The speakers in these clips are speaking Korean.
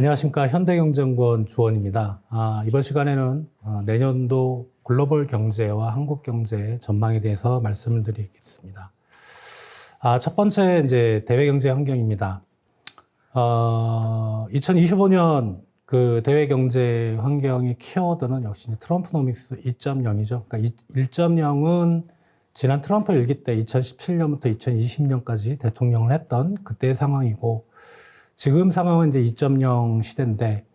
안녕하십니까. 현대경제연구원 주원입니다. 이번 시간에는 내년도 글로벌 경제와 한국 경제의 전망에 대해서 말씀을 드리겠습니다. 첫 번째 이제 대외 경제 환경입니다. 2025년 그 대외 경제 환경의 키워드는 역시 트럼프노믹스 2.0이죠. 그러니까 1.0은 지난 트럼프 일기 때 2017년부터 2020년까지 대통령을 했던 그때의 상황이고, 지금 상황은 이제 2.0 시대인데,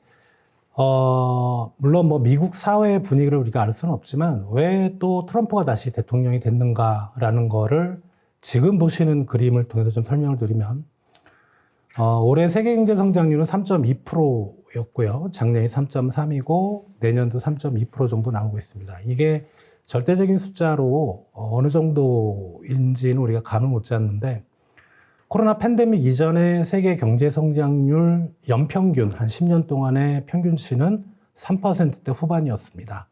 물론 뭐 미국 사회의 분위기를 우리가 알 수는 없지만 왜 또 트럼프가 다시 대통령이 됐는가라는 거를 지금 보시는 그림을 통해서 좀 설명을 드리면, 올해 세계 경제 성장률은 3.2%였고요. 작년이 3.3이고 내년도 3.2% 정도 나오고 있습니다. 이게 절대적인 숫자로 어느 정도인지는 우리가 감을 못 잡는데, 코로나 팬데믹 이전에 세계 경제 성장률 연평균 한 10년 동안의 평균치는 3%대 후반이었습니다.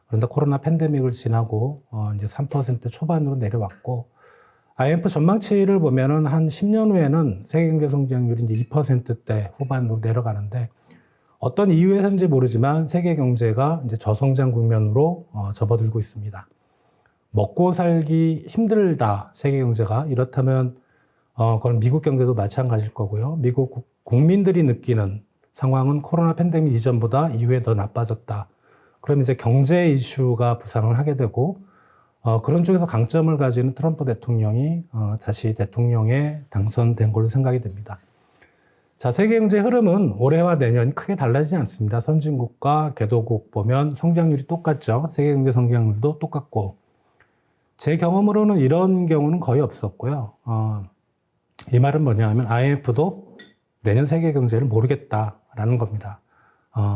그런데 코로나 팬데믹을 지나고 이제 3% 초반으로 내려왔고, IMF 전망치를 보면은 한 10년 후에는 세계 경제 성장률이 이제 2%대 후반으로 내려가는데, 어떤 이유에서인지 모르지만 세계 경제가 이제 저성장 국면으로 접어들고 있습니다. 먹고 살기 힘들다, 세계 경제가. 이렇다면 그건 미국 경제도 마찬가지일 거고요. 미국 국민들이 느끼는 상황은 코로나 팬데믹 이전보다 이후에 더 나빠졌다. 그럼 이제 경제 이슈가 부상을 하게 되고, 그런 쪽에서 강점을 가지는 트럼프 대통령이 다시 대통령에 당선된 걸로 생각이 됩니다. 자, 세계 경제 흐름은 올해와 내년이 크게 달라지지 않습니다. 선진국과 개도국 보면 성장률이 똑같죠. 세계 경제 성장률도 똑같고, 제 경험으로는 이런 경우는 거의 없었고요. 이 말은 뭐냐 하면 IMF도 내년 세계 경제를 모르겠다라는 겁니다.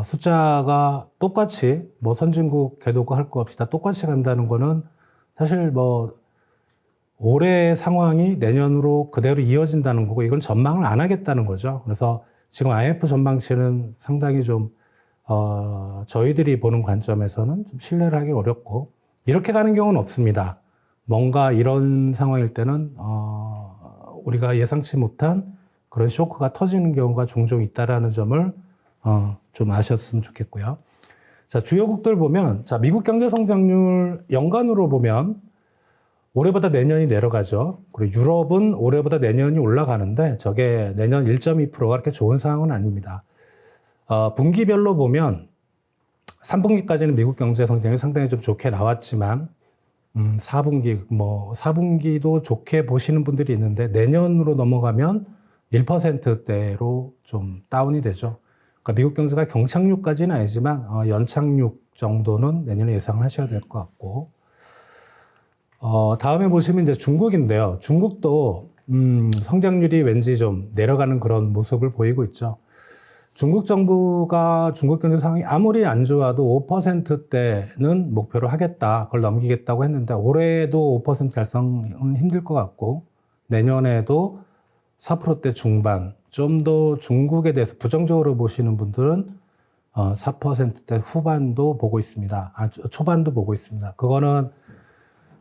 숫자가 똑같이 뭐 선진국 개도국 할 거 없이 다 똑같이 간다는 거는 사실 뭐 올해의 상황이 내년으로 그대로 이어진다는 거고, 이건 전망을 안 하겠다는 거죠. 그래서 지금 IMF 전망치는 상당히 좀 저희들이 보는 관점에서는 좀 신뢰를 하기 어렵고, 이렇게 가는 경우는 없습니다. 뭔가 이런 상황일 때는 우리가 예상치 못한 그런 쇼크가 터지는 경우가 종종 있다라는 점을 좀 아셨으면 좋겠고요. 자, 주요국들 보면, 자, 미국 경제 성장률 연간으로 보면 올해보다 내년이 내려가죠. 그리고 유럽은 올해보다 내년이 올라가는데 저게 내년 1.2%가 그렇게 좋은 상황은 아닙니다. 분기별로 보면 3분기까지는 미국 경제 성장이 상당히 좀 좋게 나왔지만 4분기도 좋게 보시는 분들이 있는데, 내년으로 넘어가면 1%대로 좀 다운이 되죠. 그러니까 미국 경제가 경착륙까지는 아니지만 연착륙 정도는 내년에 예상을 하셔야 될 것 같고, 다음에 보시면 이제 중국인데요. 중국도 성장률이 왠지 좀 내려가는 그런 모습을 보이고 있죠. 중국 정부가 중국 경제 상황이 아무리 안 좋아도 5%대는 목표로 하겠다, 그걸 넘기겠다고 했는데, 올해도 5% 달성은 힘들 것 같고, 내년에도 4%대 중반, 좀 더 중국에 대해서 부정적으로 보시는 분들은 4%대 후반도 보고 있습니다. 초반도 보고 있습니다. 그거는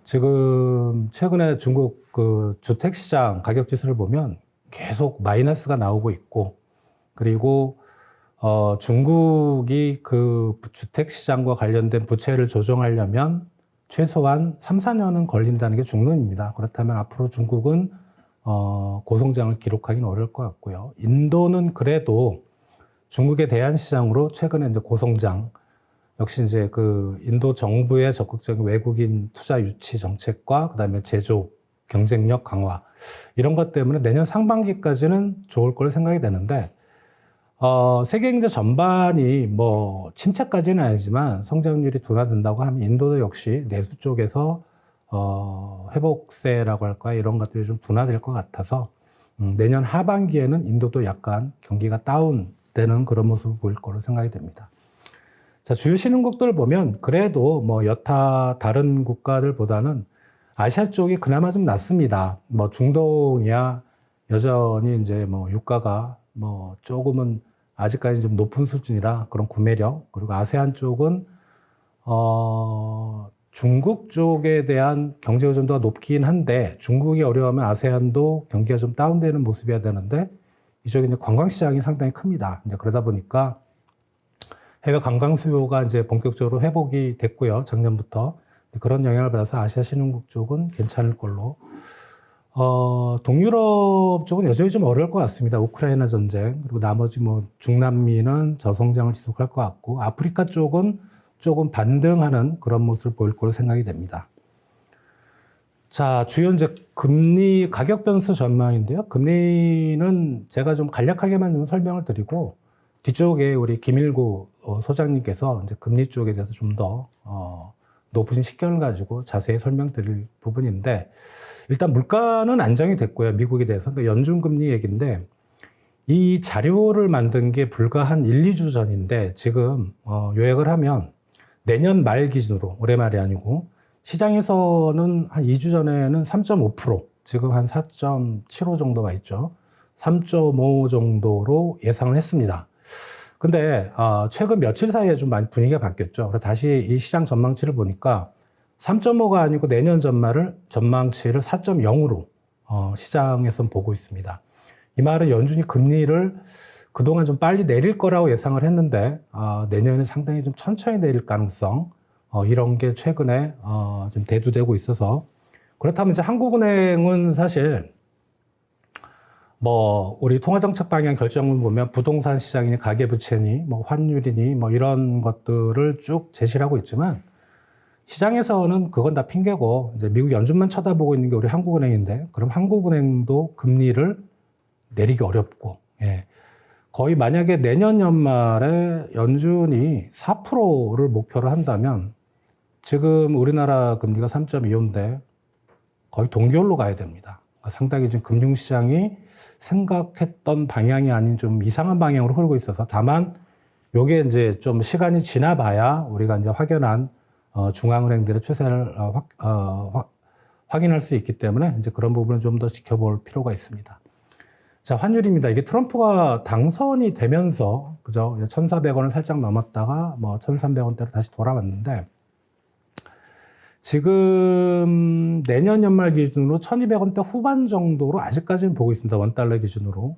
지금 최근에 중국 그 주택시장 가격 지수를 보면 계속 마이너스가 나오고 있고, 그리고 중국이 그 주택시장과 관련된 부채를 조정하려면 최소한 3, 4년은 걸린다는 게 중론입니다. 그렇다면 앞으로 중국은 고성장을 기록하기는 어려울 것 같고요. 인도는 그래도 중국의 대안시장으로 최근에 이제 고성장, 역시 이제 그 인도 정부의 적극적인 외국인 투자 유치 정책과 그다음에 제조 경쟁력 강화, 이런 것 때문에 내년 상반기까지는 좋을 걸로 생각이 되는데, 세계 경제 전반이 뭐 침체까지는 아니지만 성장률이 둔화된다고 하면 인도도 역시 내수 쪽에서 회복세라고 할까요? 이런 것들이 좀 둔화될 것 같아서 내년 하반기에는 인도도 약간 경기가 다운되는 그런 모습을 보일 거로 생각이 됩니다. 자, 주요 신흥국들 보면 그래도 뭐 여타 다른 국가들보다는 아시아 쪽이 그나마 좀 낫습니다. 뭐 중동이야 여전히 이제 뭐 유가가 뭐 조금은 아직까지 좀 높은 수준이라 그런 구매력, 그리고 아세안 쪽은 중국 쪽에 대한 경제 의존도가 높긴 한데, 중국이 어려워하면 아세안도 경기가 좀 다운되는 모습이어야 되는데, 이쪽에 이제 관광 시장이 상당히 큽니다. 이제 그러다 보니까 해외 관광 수요가 이제 본격적으로 회복이 됐고요. 작년부터. 그런 영향을 받아서 아시아 신흥국 쪽은 괜찮을 걸로. 동유럽 쪽은 여전히 좀 어려울 것 같습니다. 우크라이나 전쟁, 그리고 나머지 뭐 중남미는 저성장을 지속할 것 같고, 아프리카 쪽은 조금 반등하는 그런 모습을 보일 걸로 생각이 됩니다. 자, 주요 이제 금리 가격 변수 전망인데요. 금리는 제가 좀 간략하게만 좀 설명을 드리고, 뒤쪽에 우리 김일구 소장님께서 이제 금리 쪽에 대해서 좀 더 높은 식견을 가지고 자세히 설명드릴 부분인데, 일단 물가는 안정이 됐고요. 미국에 대해서. 그러니까 연준금리 얘기인데, 이 자료를 만든 게 불과 한 1, 2주 전인데, 지금 요약을 하면 내년 말 기준으로, 올해 말이 아니고, 시장에서는 한 2주 전에는 3.5%, 지금 한 4.75 정도가 있죠. 3.5 정도로 예상을 했습니다. 근데 최근 며칠 사이에 좀 많이 분위기가 바뀌었죠. 그래서 다시 이 시장 전망치를 보니까 3.5가 아니고 내년 전망치를 4.0으로 시장에서는 보고 있습니다. 이 말은 연준이 금리를 그동안 좀 빨리 내릴 거라고 예상을 했는데 내년에 상당히 좀 천천히 내릴 가능성 이런 게 최근에 좀 대두되고 있어서, 그렇다면 이제 한국은행은 사실 뭐 우리 통화정책 방향 결정문 보면 부동산 시장이니 가계부채니 뭐 환율이니 뭐 이런 것들을 쭉 제시를 하고 있지만, 시장에서는 그건 다 핑계고 이제 미국 연준만 쳐다보고 있는 게 우리 한국은행인데, 그럼 한국은행도 금리를 내리기 어렵고, 예. 거의 만약에 내년 연말에 연준이 4%를 목표로 한다면 지금 우리나라 금리가 3.25인데 거의 동결로 가야 됩니다. 상당히 지금 금융시장이 생각했던 방향이 아닌 좀 이상한 방향으로 흐르고 있어서, 다만 요게 이제 좀 시간이 지나봐야 우리가 이제 확연한 중앙은행들의 추세를 확인할 수 있기 때문에 이제 그런 부분은 좀 더 지켜볼 필요가 있습니다. 자, 환율입니다. 이게 트럼프가 당선이 되면서, 그죠? 1,400원을 살짝 넘었다가 뭐 1,300원대로 다시 돌아왔는데, 지금 내년 연말 기준으로 1,200원대 후반 정도로 아직까지는 보고 있습니다. 원달러 기준으로.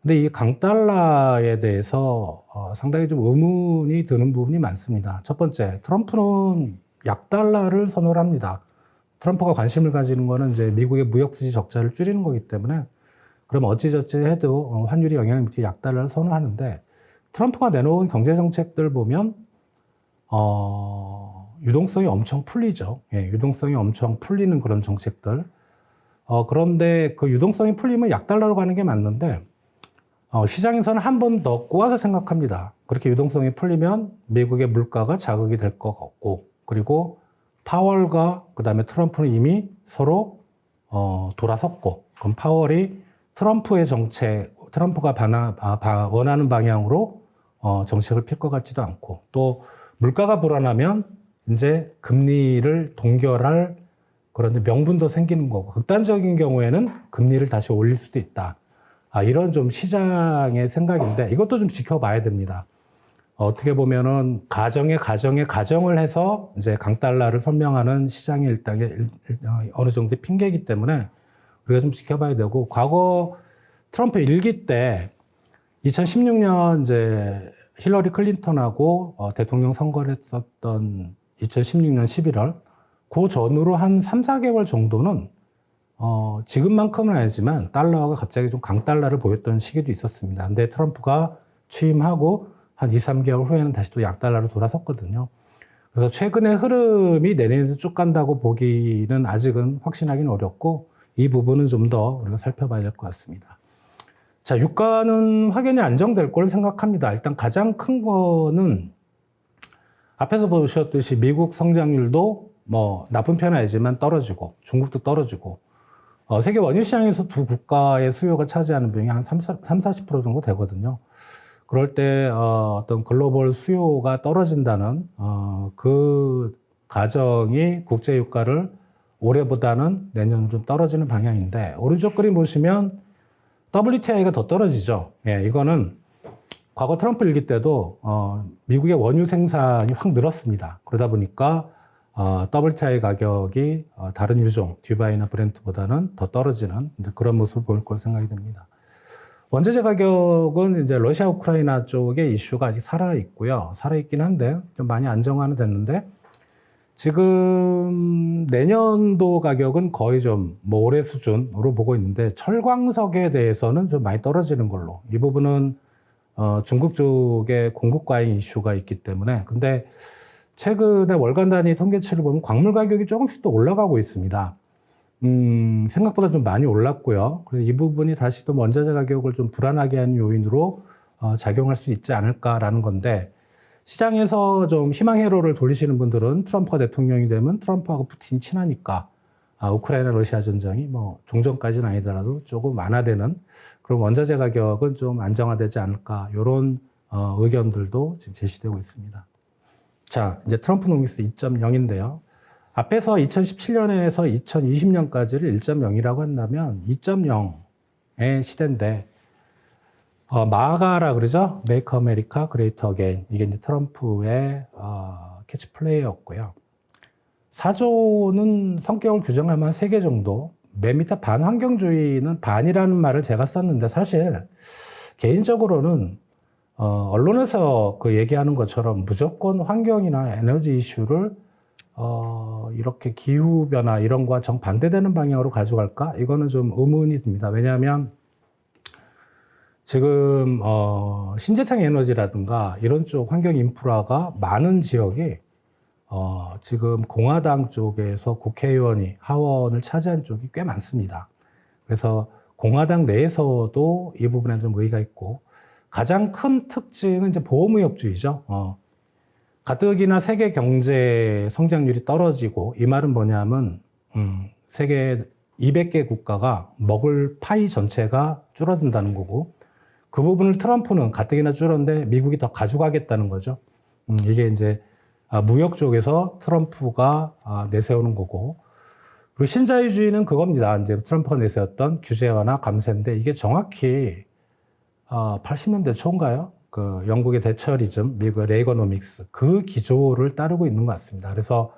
근데 이 강달러에 대해서 상당히 좀 의문이 드는 부분이 많습니다. 첫 번째, 트럼프는 약달러를 선호를 합니다. 트럼프가 관심을 가지는 거는 이제 미국의 무역수지 적자를 줄이는 거기 때문에, 그럼 어찌저찌 해도 환율이 영향을 미치게 약달러를 선호하는데, 트럼프가 내놓은 경제정책들 보면 유동성이 엄청 풀리죠. 예, 유동성이 엄청 풀리는 그런 정책들. 그런데 그 유동성이 풀리면 약달러로 가는 게 맞는데, 시장에서는 한 번 더 꼬아서 생각합니다. 그렇게 유동성이 풀리면 미국의 물가가 자극이 될 것 같고, 그리고 파월과 그 다음에 트럼프는 이미 서로 돌아섰고, 그럼 파월이 트럼프의 정책, 트럼프가 원하는 방향으로 정책을 필 것 같지도 않고, 또 물가가 불안하면 이제 금리를 동결할 그런 명분도 생기는 거고, 극단적인 경우에는 금리를 다시 올릴 수도 있다. 이런 좀 시장의 생각인데, 이것도 좀 지켜봐야 됩니다. 어떻게 보면은 가정을 해서 이제 강달러를 설명하는 시장의 일당의 어느 정도의 핑계이기 때문에 우리가 좀 지켜봐야 되고, 과거 트럼프 일기 때 2016년 이제 힐러리 클린턴하고 대통령 선거를 했었던 2016년 11월, 그 전으로 한 3, 4개월 정도는 지금만큼은 아니지만 달러가 갑자기 좀 강달러를 보였던 시기도 있었습니다. 근데 트럼프가 취임하고 한 2, 3개월 후에는 다시 또 약달러로 돌아섰거든요. 그래서 최근의 흐름이 내년에도 쭉 간다고 보기는 아직은 확신하기는 어렵고, 이 부분은 좀 더 우리가 살펴봐야 될 것 같습니다. 자, 유가는 확연히 안정될 걸 생각합니다. 일단 가장 큰 거는 앞에서 보셨듯이 미국 성장률도 뭐 나쁜 편은 아니지만 떨어지고, 중국도 떨어지고, 세계 원유 시장에서 두 국가의 수요가 차지하는 비용이 한 30-40% 정도 되거든요. 그럴 때 어떤 글로벌 수요가 떨어진다는 그 가정이 국제 유가를 올해보다는 내년 좀 떨어지는 방향인데, 오른쪽 그림 보시면 WTI가 더 떨어지죠. 예, 이거는 과거 트럼프 일기 때도 미국의 원유 생산이 확 늘었습니다. 그러다 보니까 WTI 가격이 다른 유종, 듀바이나 브렌트보다는 더 떨어지는 그런 모습을 보일 걸 생각이 됩니다. 원자재 가격은 이제 러시아 우크라이나 쪽의 이슈가 아직 살아 있고요. 살아 있긴 한데 좀 많이 안정화는 됐는데 지금 내년도 가격은 거의 좀 뭐 올해 수준으로 보고 있는데 철광석에 대해서는 좀 많이 떨어지는 걸로. 이 부분은 중국 쪽에 공급 과잉 이슈가 있기 때문에. 근데 최근에 월간 단위 통계치를 보면 광물 가격이 조금씩 또 올라가고 있습니다. 생각보다 좀 많이 올랐고요. 그래서 이 부분이 다시 또 원자재 가격을 좀 불안하게 하는 요인으로 작용할 수 있지 않을까라는 건데, 시장에서 좀 희망 회로를 돌리시는 분들은 트럼프가 대통령이 되면 트럼프하고 푸틴이 친하니까 우크라이나 러시아 전쟁이 뭐 종전까지는 아니더라도 조금 완화되는 그런 원자재 가격은 좀 안정화되지 않을까, 이런 의견들도 지금 제시되고 있습니다. 자, 이제 트럼프 노믹스 2.0인데요. 앞에서 2017년에서 2020년까지를 1.0이라고 한다면 2.0의 시대인데, 마가라 그러죠? Make America Great Again. 이게 이제 트럼프의 캐치플레이였고요. 4조는 성격을 규정하면 한 3개 정도. 맨 밑에 반환경주의는 반이라는 말을 제가 썼는데, 사실 개인적으로는 언론에서 그 얘기하는 것처럼 무조건 환경이나 에너지 이슈를 이렇게 기후변화 이런 거와 정반대되는 방향으로 가져갈까? 이거는 좀 의문이 듭니다. 왜냐하면 지금 신재생 에너지라든가 이런 쪽 환경 인프라가 많은 지역이 지금 공화당 쪽에서 국회의원이 하원을 차지한 쪽이 꽤 많습니다. 그래서 공화당 내에서도 이 부분에 좀 의의가 있고, 가장 큰 특징은 이제 보호무역주의죠. 가뜩이나 세계 경제 성장률이 떨어지고, 이 말은 뭐냐면 세계 200개 국가가 먹을 파이 전체가 줄어든다는 거고, 그 부분을 트럼프는 가뜩이나 줄었는데 미국이 더 가져가겠다는 거죠. 이게 이제 무역 쪽에서 트럼프가 내세우는 거고, 그리고 신자유주의는 그겁니다. 이제 트럼프가 내세웠던 규제 완화 감세인데, 이게 정확히 80년대 초인가요? 그 영국의 대처리즘, 미국의 레이거노믹스, 그 기조를 따르고 있는 것 같습니다. 그래서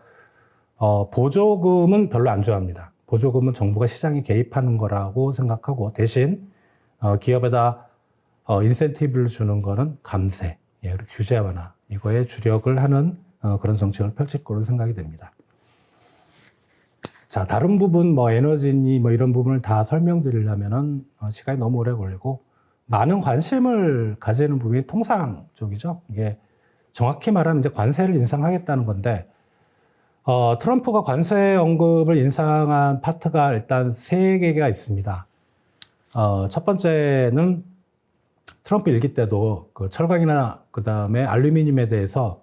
보조금은 별로 안 좋아합니다. 보조금은 정부가 시장에 개입하는 거라고 생각하고, 대신 기업에다 인센티브를 주는 거는 감세, 그리고 규제 완화, 이거에 주력을 하는 그런 정책을 펼칠 거로 생각이 됩니다. 자, 다른 부분, 뭐 에너지니 뭐 이런 부분을 다 설명드리려면은 시간이 너무 오래 걸리고, 많은 관심을 가지는 부분이 통상 쪽이죠. 이게 정확히 말하면 이제 관세를 인상하겠다는 건데, 트럼프가 관세 언급을 인상한 파트가 일단 3개가 있습니다. 첫 번째는 트럼프 일기 때도 그 철강이나 그 다음에 알루미늄에 대해서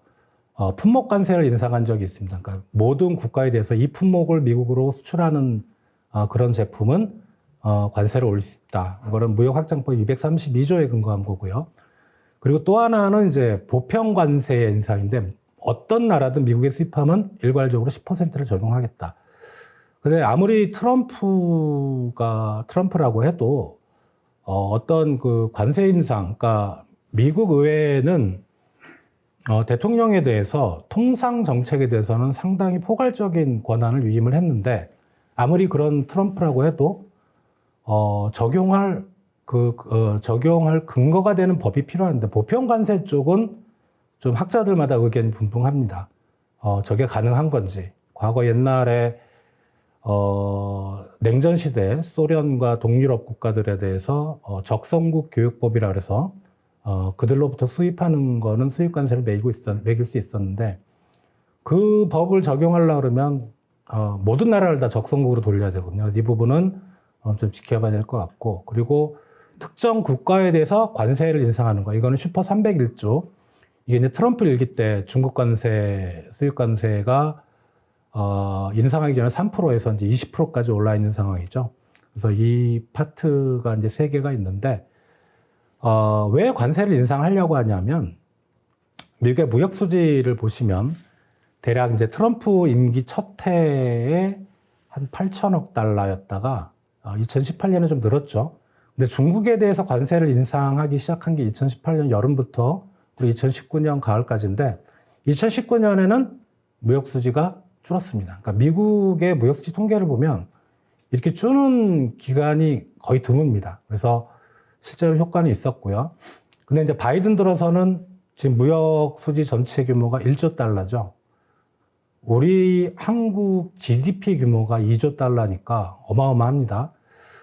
품목 관세를 인상한 적이 있습니다. 그러니까 모든 국가에 대해서 이 품목을 미국으로 수출하는 그런 제품은 관세를 올릴 수 있다. 이거는 무역확장법 232조에 근거한 거고요. 그리고 또 하나는 이제 보편 관세 인상인데, 어떤 나라든 미국에 수입하면 일괄적으로 10%를 적용하겠다. 근데 아무리 트럼프라고 해도 어떤 그 관세 인상, 그러니까 미국 의회는 대통령에 대해서 통상 정책에 대해서는 상당히 포괄적인 권한을 위임을 했는데, 아무리 그런 트럼프라고 해도 적용할 근거가 되는 법이 필요한데, 보편 관세 쪽은 좀 학자들마다 의견이 분분합니다. 저게 가능한 건지. 과거 옛날에 냉전 시대 소련과 동유럽 국가들에 대해서 적성국 교육법이라 그래서 그들로부터 수입하는 거는 수입 관세를 매길 수 있었는데, 그 법을 적용하려고 그러면 모든 나라를 다 적성국으로 돌려야 되거든요. 이 부분은 좀 지켜봐야 될 것 같고, 그리고 특정 국가에 대해서 관세를 인상하는 거, 이거는 슈퍼 301조. 이게 이제 트럼프 일기 때 중국 관세, 수입 관세가 인상하기 전에 3%에서 이제 20%까지 올라 있는 상황이죠. 그래서 이 파트가 이제 3개가 있는데, 왜 관세를 인상하려고 하냐면, 미국의 무역 수지를 보시면 대략 이제 트럼프 임기 첫 해에 한 8천억 달러였다가 2018년에 좀 늘었죠. 근데 중국에 대해서 관세를 인상하기 시작한 게 2018년 여름부터 그리고 2019년 가을까지인데, 2019년에는 무역 수지가 줄었습니다. 그러니까 미국의 무역 수지 통계를 보면 이렇게 줄는 기간이 거의 드뭅니다. 그래서 실제로 효과는 있었고요. 근데 이제 바이든 들어서는 지금 무역 수지 전체 규모가 1조 달러죠. 우리 한국 GDP 규모가 2조 달러니까 어마어마합니다.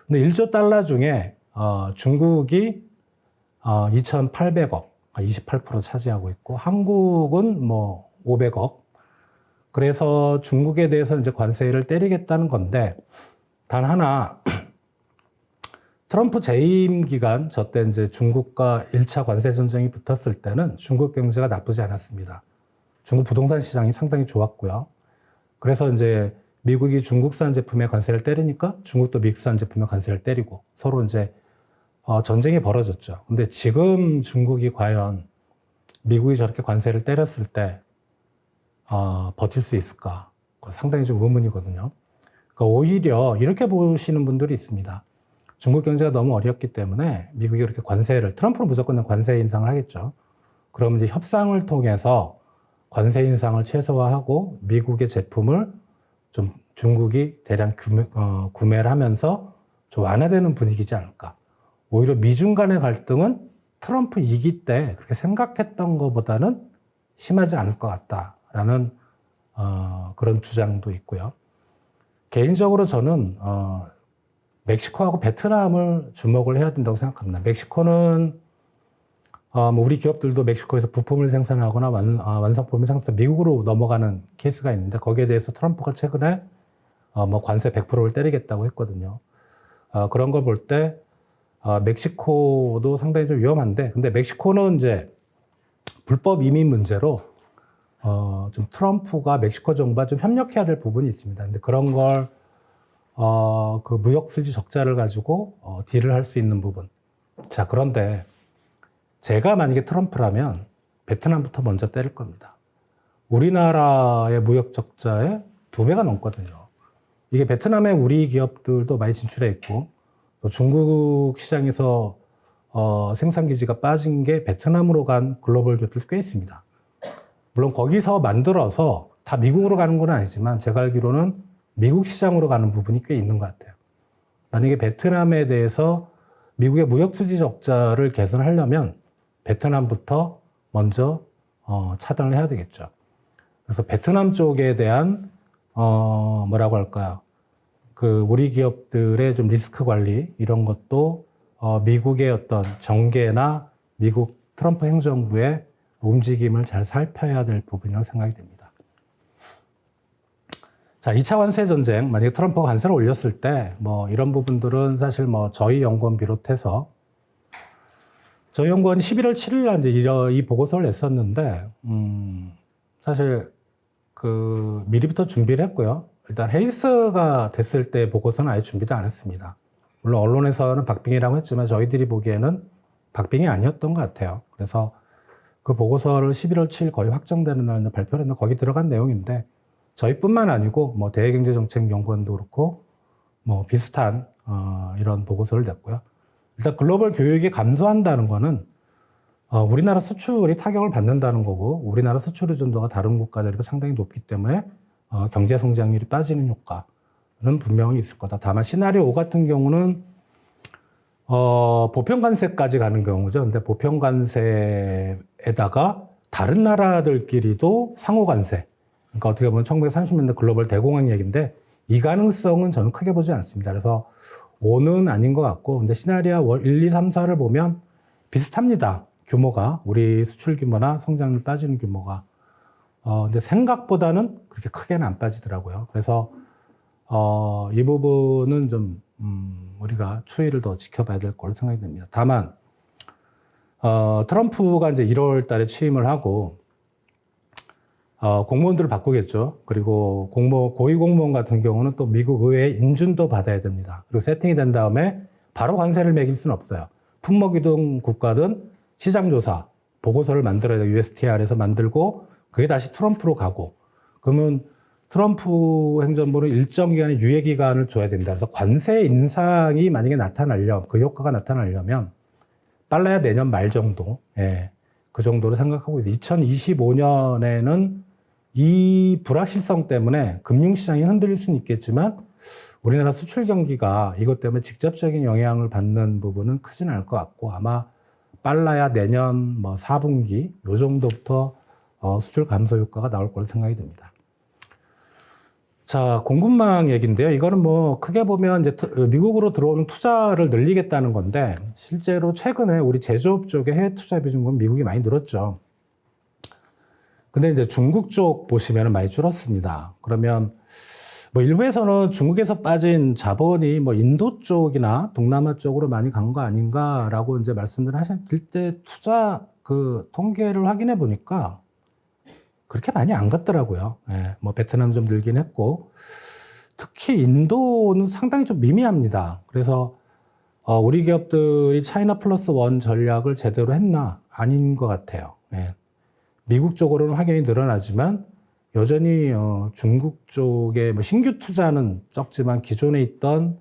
근데 1조 달러 중에 중국이 2,800억, 28% 차지하고 있고 한국은 뭐 500억. 그래서 중국에 대해서 이제 관세를 때리겠다는 건데 단 하나 트럼프 재임 기간 저 때 이제 중국과 1차 관세 전쟁이 붙었을 때는 중국 경제가 나쁘지 않았습니다. 중국 부동산 시장이 상당히 좋았고요. 그래서 이제 미국이 중국산 제품에 관세를 때리니까 중국도 미국산 제품에 관세를 때리고 서로 이제 전쟁이 벌어졌죠. 근데 지금 중국이 과연 미국이 저렇게 관세를 때렸을 때 버틸 수 있을까? 상당히 좀 의문이거든요. 그러니까 오히려 이렇게 보시는 분들이 있습니다. 중국 경제가 너무 어렵기 때문에 미국이 그렇게 관세를, 트럼프는 무조건 관세 인상을 하겠죠. 그러면 이제 협상을 통해서 관세 인상을 최소화하고 미국의 제품을 좀 중국이 대량 구매를 하면서 좀 완화되는 분위기지 않을까. 오히려 미중 간의 갈등은 트럼프 2기 때 그렇게 생각했던 것보다는 심하지 않을 것 같다라는 그런 주장도 있고요. 개인적으로 저는 멕시코하고 베트남을 주목을 해야 된다고 생각합니다. 멕시코는 우리 기업들도 멕시코에서 부품을 생산하거나 완성품을 생산해서 미국으로 넘어가는 케이스가 있는데 거기에 대해서 트럼프가 최근에 뭐 관세 100%를 때리겠다고 했거든요. 그런 걸 볼 때 멕시코도 상당히 좀 위험한데, 근데 멕시코는 이제 불법 이민 문제로 좀 트럼프가 멕시코 정부와 좀 협력해야 될 부분이 있습니다. 근데 그런 걸 그 무역 수지 적자를 가지고 딜을 할 수 있는 부분. 자, 그런데 제가 만약에 트럼프라면 베트남부터 먼저 때릴 겁니다. 우리나라의 무역 적자의 2배가 넘거든요. 이게 베트남에 우리 기업들도 많이 진출해 있고 또 중국 시장에서 생산 기지가 빠진 게 베트남으로 간 글로벌 기업들 꽤 있습니다. 물론 거기서 만들어서 다 미국으로 가는 건 아니지만 제가 알기로는 미국 시장으로 가는 부분이 꽤 있는 것 같아요. 만약에 베트남에 대해서 미국의 무역 수지 적자를 개선하려면 베트남부터 먼저 차단을 해야 되겠죠. 그래서 베트남 쪽에 대한 뭐라고 할까요? 그 우리 기업들의 좀 리스크 관리 이런 것도 미국의 어떤 정계나 미국 트럼프 행정부의 움직임을 잘 살펴야 될 부분이라고 생각이 됩니다. 자, 2차 관세 전쟁, 만약에 트럼프가 관세를 올렸을 때, 뭐, 이런 부분들은 사실 뭐, 저희 연구원 비롯해서, 저희 연구원이 11월 7일 날 이제 이 보고서를 냈었는데, 사실, 미리부터 준비를 했고요. 일단 헤이스가 됐을 때 보고서는 아예 준비도 안 했습니다. 물론 언론에서는 박빙이라고 했지만 저희들이 보기에는 박빙이 아니었던 것 같아요. 그래서 그 보고서를 11월 7일 거의 확정되는 날 발표를 했는데 거기 들어간 내용인데, 저희뿐만 아니고 뭐 대외경제정책연구원도 그렇고 뭐 비슷한 이런 보고서를 냈고요. 일단 글로벌 교육이 감소한다는 거는 우리나라 수출이 타격을 받는다는 거고 우리나라 수출 의존도가 다른 국가들에 비해 상당히 높기 때문에 경제 성장률이 빠지는 효과는 분명히 있을 거다. 다만 시나리오 5 같은 경우는 보편 관세까지 가는 경우죠. 근데 보편 관세에다가 다른 나라들끼리도 상호 관세. 그러니까 어떻게 보면 1930년대 글로벌 대공황 얘기인데 이 가능성은 저는 크게 보지 않습니다. 그래서 5는 아닌 것 같고, 근데 시나리오 1, 2, 3, 4를 보면 비슷합니다. 규모가, 우리 수출 규모나 성장률 빠지는 규모가. 근데 생각보다는 그렇게 크게는 안 빠지더라고요. 그래서 이 부분은 좀 우리가 추이를 더 지켜봐야 될 거로 생각이 됩니다. 다만 트럼프가 이제 1월 달에 취임을 하고 공무원들을 바꾸겠죠. 그리고 고위 공무원 같은 경우는 또 미국 의회 인준도 받아야 됩니다. 그리고 세팅이 된 다음에 바로 관세를 매길 수는 없어요. 품목이든 국가든 시장조사 보고서를 만들어야 돼요. USTR에서 만들고 그게 다시 트럼프로 가고, 그러면 트럼프 행정부는 일정 기간의 유예 기간을 줘야 된다. 그래서 관세 인상이 만약에 나타나려면, 그 효과가 나타나려면 빨라야 내년 말 정도, 그 정도로 생각하고 있어요. 2025년에는 이 불확실성 때문에 금융시장이 흔들릴 수는 있겠지만 우리나라 수출 경기가 이것 때문에 직접적인 영향을 받는 부분은 크진 않을 것 같고 아마 빨라야 내년 뭐 4분기 요 정도부터 수출 감소 효과가 나올 걸로 생각이 됩니다. 자, 공급망 얘기인데요. 이거는 뭐 크게 보면 이제 미국으로 들어오는 투자를 늘리겠다는 건데 실제로 최근에 우리 제조업 쪽에 해외 투자 비중 보면 미국이 많이 늘었죠. 근데 이제 중국 쪽 보시면 많이 줄었습니다. 그러면 뭐 일부에서는 중국에서 빠진 자본이 뭐 인도 쪽이나 동남아 쪽으로 많이 간 거 아닌가라고 이제 말씀을 하실 때 투자 그 통계를 확인해 보니까 그렇게 많이 안 갔더라고요. 예, 뭐 베트남 좀 늘긴 했고 특히 인도는 상당히 좀 미미합니다. 그래서 우리 기업들이 차이나 플러스 원 전략을 제대로 했나 아닌 것 같아요. 예. 미국 쪽으로는 확연히 늘어나지만 여전히 중국 쪽에 뭐 신규 투자는 적지만 기존에 있던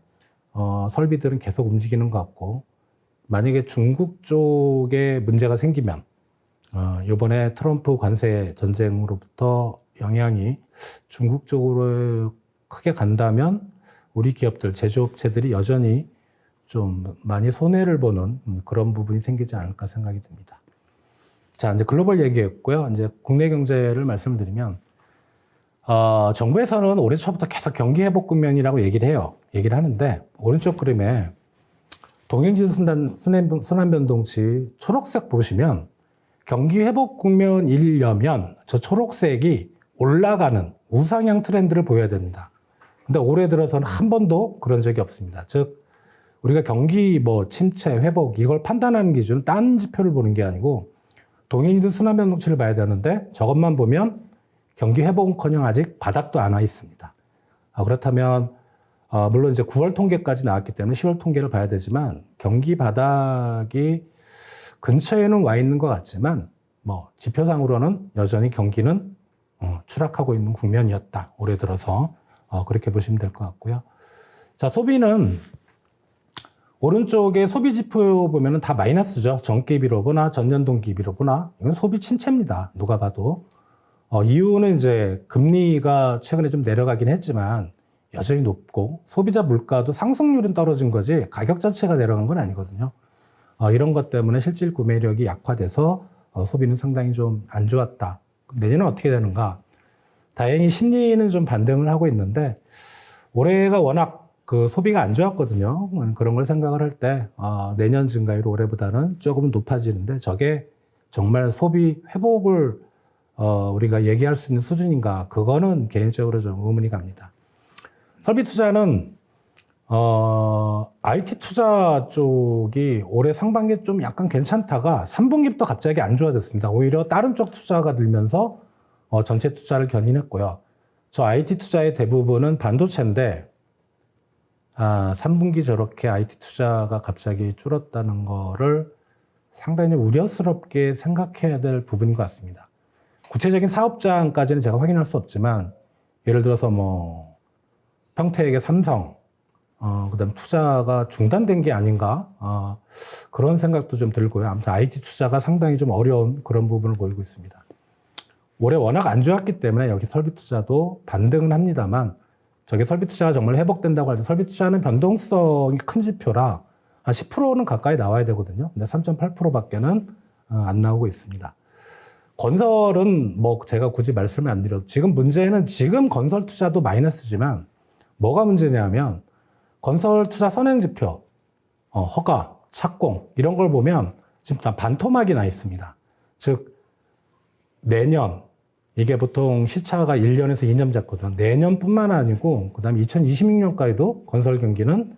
설비들은 계속 움직이는 것 같고 만약에 중국 쪽에 문제가 생기면 이번에 트럼프 관세 전쟁으로부터 영향이 중국 쪽으로 크게 간다면 우리 기업들, 제조업체들이 여전히 좀 많이 손해를 보는 그런 부분이 생기지 않을까 생각이 듭니다. 자, 이제 글로벌 얘기였고요. 이제 국내 경제를 말씀드리면, 정부에서는 올해 초부터 계속 경기 회복 국면이라고 얘기를 하는데, 오른쪽 그림에 동행지수 순환변동치 초록색 보시면, 경기 회복 국면이려면 저 초록색이 올라가는 우상향 트렌드를 보여야 됩니다. 근데 올해 들어서는 한 번도 그런 적이 없습니다. 즉, 우리가 경기 침체, 회복, 이걸 판단하는 기준은 딴 지표를 보는 게 아니고, 동행지수 순환변동치를 봐야 되는데, 저것만 보면 경기 회복은커녕 아직 바닥도 안 와 있습니다. 그렇다면, 물론 이제 9월 통계까지 나왔기 때문에 10월 통계를 봐야 되지만, 경기 바닥이 근처에는 와 있는 것 같지만 지표상으로는 여전히 경기는 추락하고 있는 국면이었다. 올해 들어서 그렇게 보시면 될 것 같고요. 자, 소비는 오른쪽에 소비 지표 보면은 다 마이너스죠. 전기비로 보나 전년 동기비로 보나 이건 소비 침체입니다. 누가 봐도 이유는 이제 금리가 최근에 좀 내려가긴 했지만 여전히 높고 소비자 물가도 상승률은 떨어진 거지 가격 자체가 내려간 건 아니거든요. 이런 것 때문에 실질 구매력이 약화돼서 소비는 상당히 좀 안 좋았다. 내년은 어떻게 되는가? 다행히 심리는 좀 반등을 하고 있는데 올해가 워낙 그 소비가 안 좋았거든요. 그런 걸 생각을 할 때 내년 증가율 올해보다는 조금 높아지는데 저게 정말 소비 회복을 우리가 얘기할 수 있는 수준인가? 그거는 개인적으로 좀 의문이 갑니다. 설비 투자는 IT 투자 쪽이 올해 상반기에 좀 약간 괜찮다가 3분기부터 갑자기 안 좋아졌습니다. 오히려 다른 쪽 투자가 늘면서 전체 투자를 견인했고요. 저 IT 투자의 대부분은 반도체인데 3분기 저렇게 IT 투자가 갑자기 줄었다는 거를 상당히 우려스럽게 생각해야 될 부분인 것 같습니다. 구체적인 사업장까지는 제가 확인할 수 없지만 예를 들어서 평택의 삼성 그다음 투자가 중단된 게 아닌가 그런 생각도 좀 들고요. 아무튼 IT 투자가 상당히 좀 어려운 그런 부분을 보이고 있습니다. 올해 워낙 안 좋았기 때문에 여기 설비 투자도 반등은 합니다만 저게 설비 투자가 정말 회복된다고 할 때 설비 투자는 변동성이 큰 지표라 한 10%는 가까이 나와야 되거든요. 근데 3.8%밖에는 안 나오고 있습니다. 건설은 제가 굳이 말씀을 안 드려도 지금 문제는 지금 건설 투자도 마이너스지만 뭐가 문제냐면 건설 투자 선행 지표, 허가, 착공 이런 걸 보면 지금 다 반토막이 나 있습니다. 즉 내년 이게 보통 시차가 1년에서 2년 잡거든요. 내년뿐만 아니고 그다음에 2026년까지도 건설 경기는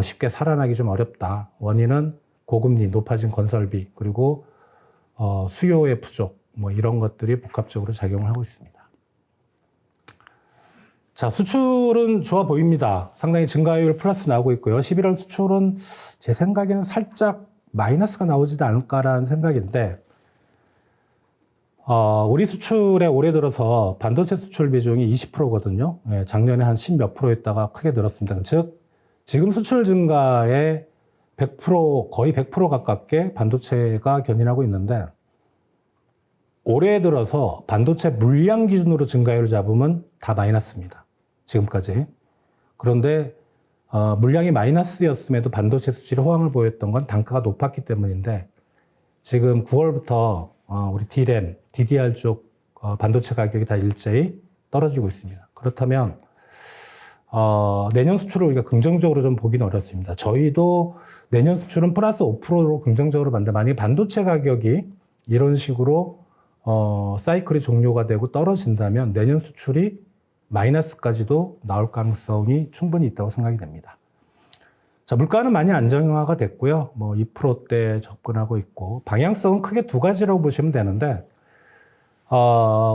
쉽게 살아나기 좀 어렵다. 원인은 고금리, 높아진 건설비 그리고 수요의 부족 이런 것들이 복합적으로 작용을 하고 있습니다. 자, 수출은 좋아 보입니다. 상당히 증가율 플러스 나오고 있고요. 11월 수출은 제 생각에는 살짝 마이너스가 나오지도 않을까라는 생각인데 우리 수출에 올해 들어서 반도체 수출 비중이 20%거든요. 예, 작년에 한 10몇 %였다가 크게 늘었습니다. 즉 지금 수출 증가에 100% 거의 100% 가깝게 반도체가 견인하고 있는데 올해 들어서 반도체 물량 기준으로 증가율을 잡으면 다 마이너스입니다. 지금까지. 그런데 물량이 마이너스였음에도 반도체 수출이 호황을 보였던 건 단가가 높았기 때문인데 지금 9월부터 우리 D램, DDR 쪽 반도체 가격이 다 일제히 떨어지고 있습니다. 그렇다면 내년 수출을 우리가 긍정적으로 좀 보기는 어렵습니다. 저희도 내년 수출은 플러스 5%로 긍정적으로 봤는데 만약에 반도체 가격이 이런 식으로 사이클이 종료가 되고 떨어진다면 내년 수출이 마이너스까지도 나올 가능성이 충분히 있다고 생각이 됩니다. 자, 물가는 많이 안정화가 됐고요. 뭐 2%대 접근하고 있고 방향성은 크게 두 가지라고 보시면 되는데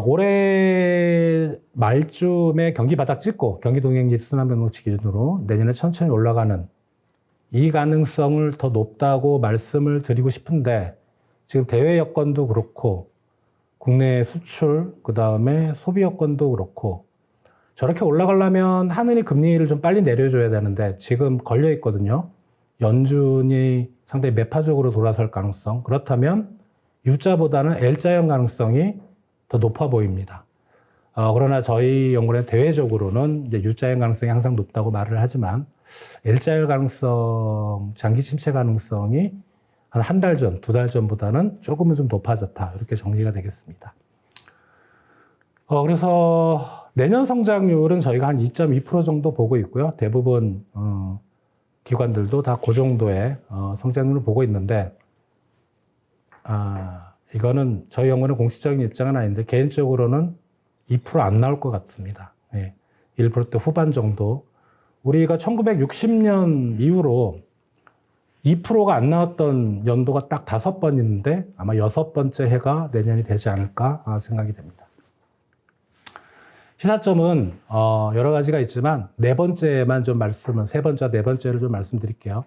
올해 말쯤에 경기 바닥 찍고 경기 동행지수 순환변동치 기준으로 내년에 천천히 올라가는 이 가능성을 더 높다고 말씀을 드리고 싶은데 지금 대외 여건도 그렇고 국내 수출 그다음에 소비 여건도 그렇고 저렇게 올라가려면 하느니 금리를 좀 빨리 내려줘야 되는데 지금 걸려 있거든요. 연준이 상당히 매파적으로 돌아설 가능성. 그렇다면 U자보다는 L자형 가능성이 더 높아 보입니다. 그러나 저희 연구는 대외적으로는 이제 U자형 가능성이 항상 높다고 말을 하지만 L자형 가능성, 장기 침체 가능성이 한 달 전, 두 달 전보다는 조금은 좀 높아졌다. 이렇게 정리가 되겠습니다. 그래서 내년 성장률은 저희가 한 2.2% 정도 보고 있고요. 대부분 기관들도 다 그 정도의 성장률을 보고 있는데 이거는 저희 연구는 공식적인 입장은 아닌데 개인적으로는 2% 안 나올 것 같습니다. 1%대 후반 정도. 우리가 1960년 이후로 2%가 안 나왔던 연도가 딱 5번 있는데 아마 6번째 해가 내년이 되지 않을까 생각이 됩니다. 시사점은 여러 가지가 있지만 네 번째만 좀 말씀은 세 번째와 네 번째를 좀 말씀드릴게요.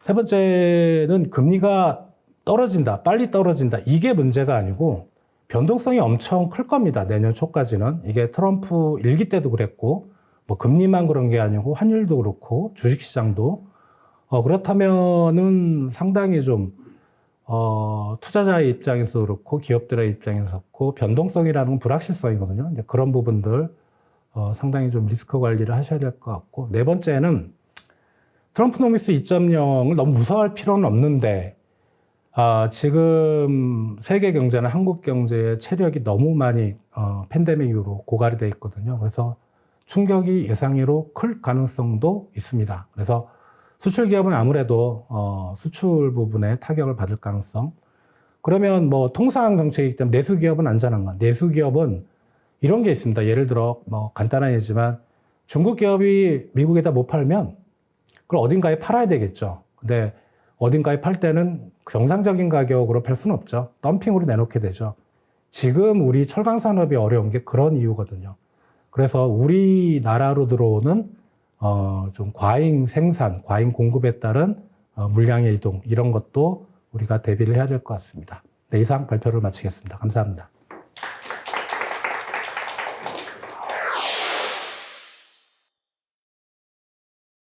세 번째는 금리가 떨어진다, 빨리 떨어진다 이게 문제가 아니고 변동성이 엄청 클 겁니다. 내년 초까지는. 이게 트럼프 일기 때도 그랬고 뭐 금리만 그런 게 아니고 환율도 그렇고 주식시장도 그렇다면은 상당히 좀 투자자의 입장에서 그렇고 기업들의 입장에서 그렇고 변동성이라는 건 불확실성이거든요. 이제 그런 부분들 상당히 좀 리스크 관리를 하셔야 될 것 같고 네 번째는 트럼프노믹스 2.0을 너무 무서워할 필요는 없는데 지금 세계 경제나 한국 경제의 체력이 너무 많이 팬데믹 이후로 고갈이 돼 있거든요. 그래서 충격이 예상외로 클 가능성도 있습니다. 그래서 수출 기업은 아무래도 수출 부분에 타격을 받을 가능성. 그러면 뭐 통상 정책이기 때문에 내수 기업은 안전한 건. 내수 기업은 이런 게 있습니다. 예를 들어 뭐 간단한 예지만 중국 기업이 미국에다 못 팔면 그걸 어딘가에 팔아야 되겠죠. 근데 어딘가에 팔 때는 정상적인 가격으로 팔 수는 없죠. 덤핑으로 내놓게 되죠. 지금 우리 철강 산업이 어려운 게 그런 이유거든요. 그래서 우리나라로 들어오는 좀 과잉 생산, 과잉 공급에 따른 물량의 이동 이런 것도 우리가 대비를 해야 될 것 같습니다. 네, 이상 발표를 마치겠습니다. 감사합니다.